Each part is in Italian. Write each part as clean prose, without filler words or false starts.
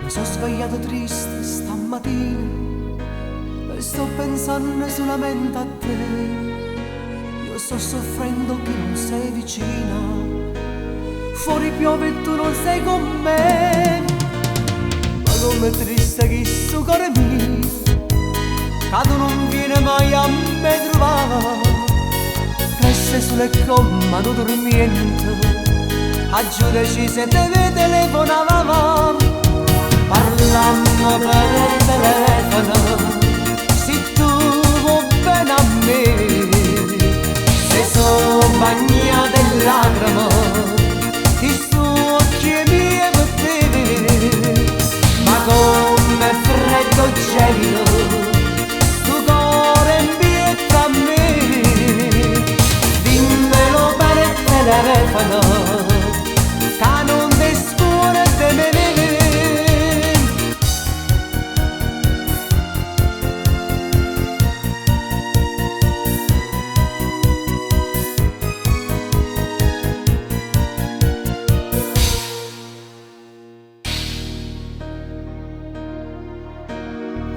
Mi sono svegliato triste stamattina e sto pensando solamente a te. Io sto soffrendo che non sei vicina, fuori piove e tu non sei con me. Ma come triste che sto cuore mio, che tu non vieni mai a me trovare. Resta sulle gomme non dormiente, aggiudici se te telefonavamo, parlammo per telefono, se tu vuoi bene a me, se sono bagnata in lacrime, ti sto occhi miei per te, ma come freddo gelido, sto cuore invietta a me, dimmelo per telefono, che non ti scuola di me.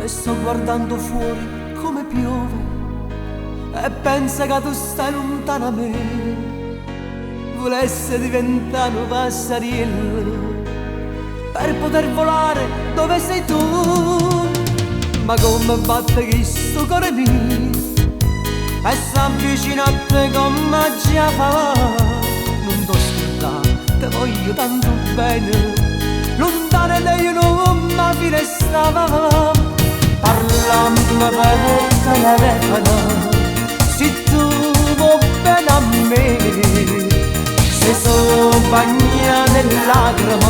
E sto guardando fuori come piove e pensa che tu stai lontano a me. Volesse diventare un passariello per poter volare dove sei tu. Ma come batte che sto cuore mio e s'avvicina a te come già fa. Non t'ho scordato, te voglio tanto bene, lontano da io non mi finestrava. Parlammo per telefono, se tu vuoi bene a me, se sono bagnata in lacrime,